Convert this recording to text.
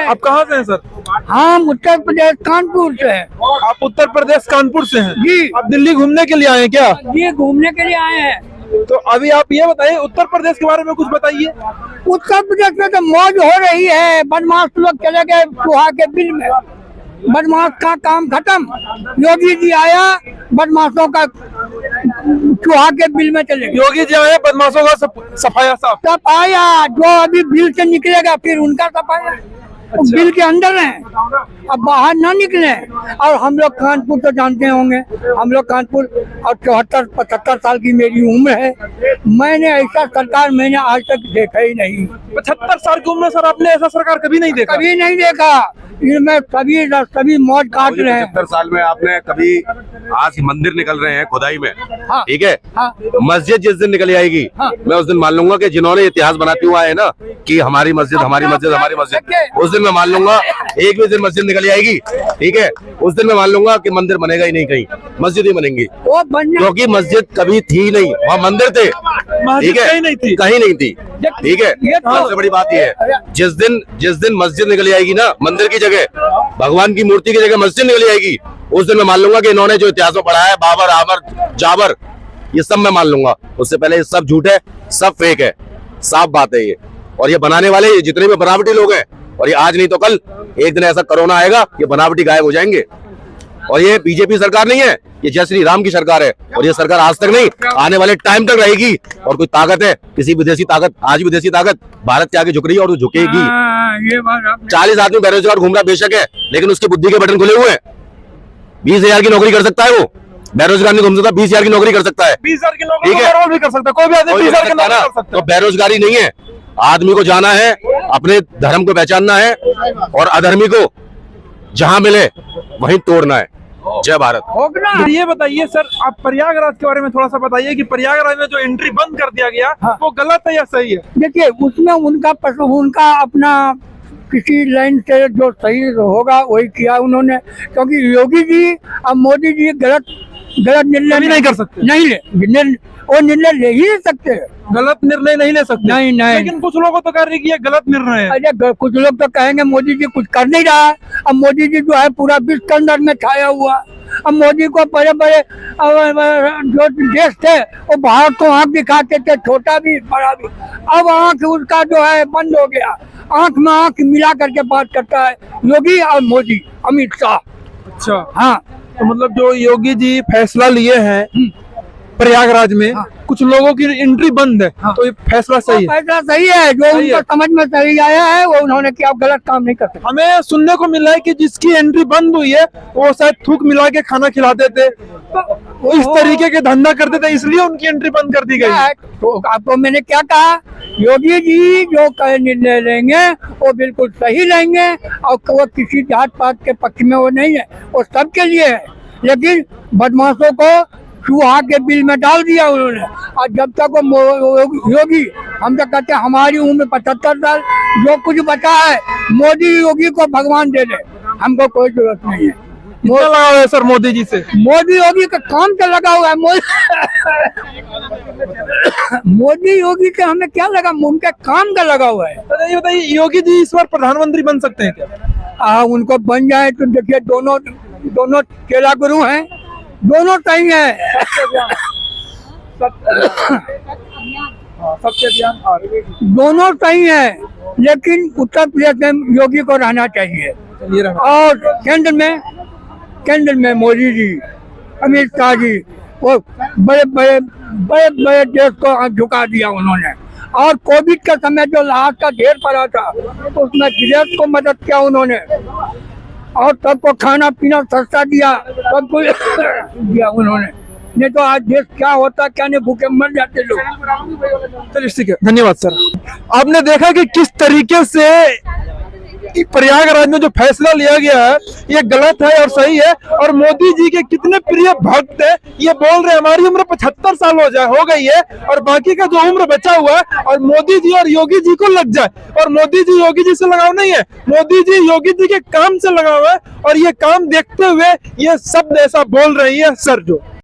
आप कहाँ से हैं सर? हम उत्तर प्रदेश कानपुर से हैं। आप उत्तर प्रदेश कानपुर से हैं जी। आप दिल्ली घूमने के लिए आए हैं क्या? ये घूमने के लिए आए हैं। तो अभी आप ये बताइए उत्तर प्रदेश के बारे में कुछ बताइए। उत्तर प्रदेश में तो मौज हो रही है। बदमाश लोग चले गए चूहा के बिल में। बदमाश का काम खत्म। योगी जी आया, बदमाशों का चूहा के बिल में चले गए। योगी जी आए, बदमाशों का सफाया साफ। सफाया जो अभी बिल से निकलेगा फिर उनका सफाया। अच्छा। बिल के अंदर है, अब बाहर ना निकले। और हम लोग कानपुर तो जानते होंगे, हम लोग कानपुर और 74-75 साल की मेरी उम्र है। मैंने ऐसा सरकार मैंने आज तक देखा ही नहीं। 75 साल की उम्र सर, आपने ऐसा सरकार कभी नहीं देखा? कभी नहीं देखा। इनमें सभी मौज काट रहे हैं। 75 साल में आपने कभी, आज मंदिर निकल रहे हैं खुदाई में, हाँ। ठीक है, हाँ। मस्जिद जिस दिन निकल आएगी, हाँ। मैं उस दिन मान लूंगा कि जिन्होंने इतिहास बनाते हुए आए ना कि हमारी मस्जिद हमारी मस्जिद हमारी मस्जिद, उस दिन मैं मान लूंगा। एक भी दिन मस्जिद निकल आएगी, ठीक है, उस दिन मैं मान लूंगा कि मंदिर बनेगा ही नहीं, कहीं मस्जिद ही बनेंगी। वो बनना, क्योंकि मस्जिद कभी थी नहीं, वहाँ मंदिर थे, ठीक है, कहीं नहीं थी। कहीं नहीं थी, ठीक है। ये तो- सबसे बड़ी बात यह है, जिस दिन मस्जिद निकल आएगी ना, मंदिर की जगह भगवान की मूर्ति की जगह मस्जिद निकल आएगी, उस दिन मैं मान लूंगा कि इन्होंने जो इतिहास में पढ़ा है, बाबर आबर जाबर, ये सब मैं मान लूंगा। उससे पहले ये सब झूठ है, सब फेक है, साफ बात है ये। और ये बनाने वाले ये जितने भी बनावटी लोग हैं, और ये आज नहीं तो कल एक दिन ऐसा कोरोना आएगा, ये बनावटी गायब हो जाएंगे। और ये बीजेपी सरकार नहीं है, ये जय श्री राम की सरकार है। और ये सरकार आज तक नहीं, आने वाले टाइम तक रहेगी। और कोई ताकत है, किसी विदेशी ताकत, आज विदेशी ताकत भारत के आगे झुक रही है और वो झुकेगी। ये बात आपने 40 आदमी बेरोजगार घूम रहा बेशक है, लेकिन उसकी बुद्धि के बटन खुले हुए हैं। 20,000 की नौकरी कर सकता है वो, बेरोजगार नहीं घूम सकता, 20,000 की नौकरी कर सकता है। 20,000 की नौकरी ठीक है। ओवरऑल भी कर सकता है, कोई भी आदमी कोई 20,000 की कर सकता नौकरी है कर ना, सकता तो बेरोजगारी नहीं है। आदमी को जाना है, अपने धर्म को पहचानना है, और अधर्मी को जहां मिले वहीं तोड़ना है। जय भारत। होगा। है। ये बताइए सर, आप प्रयागराज के बारे में थोड़ा सा बताइए कि प्रयागराज में जो एंट्री बंद कर दिया गया, हाँ। वो गलत है या सही है? देखिए उसमें उनका अपना किसी लाइन से जो सही होगा वही किया उन्होंने। क्योंकि योगी जी और मोदी जी गलत निर्णय कभी नहीं कर सकते। नहीं वो निर्णय ले ही नहीं सकते। गलत निर्णय नहीं ले सकते। नहीं। लेकिन कुछ लोगों तो कह रहे हैं कि ये गलत निर्णय है। अरे कुछ लोग तो कहेंगे मोदी जी कुछ कर नहीं रहा है। अब मोदी जी जो है पूरा विश्व के अंदर में छाया हुआ। अब मोदी को बड़े बड़े जो देश थे वो भारत को आंख दिखाते थे, छोटा भी बड़ा भी। अब आंख उसका जो है बंद हो गया, आंख में आंख मिला करके बात करता है योगी और मोदी, अमित शाह। अच्छा, हाँ। तो मतलब जो योगी जी फैसला लिए हैं प्रयागराज में, हाँ। कुछ लोगों की एंट्री बंद है, हाँ। तो ये फैसला सही है? फैसला सही है, जो सही उनको है। समझ में सही आया है वो उन्होंने किया, गलत काम नहीं कर सकते। हमें सुनने को मिला है कि जिसकी एंट्री बंद हुई है वो शायद थूक मिला के खाना खिलाते थे, वो इस तरीके के धंधा करते थे, इसलिए उनकी एंट्री बंद कर दी गई। तो आपको मैंने क्या कहा, योगी जी जो निर्णय लेंगे वो बिल्कुल सही लेंगे। और वो किसी जात पात के पक्ष में वो नहीं है, वो सबके लिए है। लेकिन बदमाशों को चूहा के बिल में डाल दिया उन्होंने। और जब तक वो योगी, हम तो कहते हैं हमारी उम्र 75 साल, जो कुछ बचा है मोदी योगी को भगवान दे दे, हमको कोई जरूरत नहीं है। कितना लगा हुआ है सर मोदी जी से? मोदी योगी का काम से लगा हुआ है। मोदी योगी से हमें क्या लगा, उनके काम का लगा हुआ है। अच्छा ये बताइए, योगी जी इस बार प्रधानमंत्री बन सकते हैं क्या? उनको बन जाए तो देखिए, दोनों चेला गुरु हैं, दोनों सही है। सबके ध्यान दोनों सही है, लेकिन उत्तर प्रदेश में योगी को रहना चाहिए। ये रहा। और केंद्र में मोदी जी, अमित शाह जी, वो बड़े बड़े देश को झुका दिया उन्होंने। और कोविड के समय जो लाश का ढेर पड़ा था तो उसमें देश को मदद किया उन्होंने, और सबको खाना पीना सस्ता दिया, सब कुछ दिया उन्होंने। नहीं तो आज देश क्या होता क्या नहीं, भूखे मर जाते लोग। चलिए ठीक है, धन्यवाद सर। आपने देखा कि किस तरीके से प्रयागराज में जो फैसला लिया गया है ये गलत है और सही है। और मोदी जी के कितने प्रिय भक्त है, ये बोल रहे हमारी उम्र 75 साल हो गई है और बाकी का जो उम्र बचा हुआ है और मोदी जी और योगी जी को लग जाए। और मोदी जी योगी जी से लगाव नहीं है, मोदी जी योगी जी के काम से लगाव है। और ये काम देखते हुए ये शब्द ऐसा बोल रही है सर जो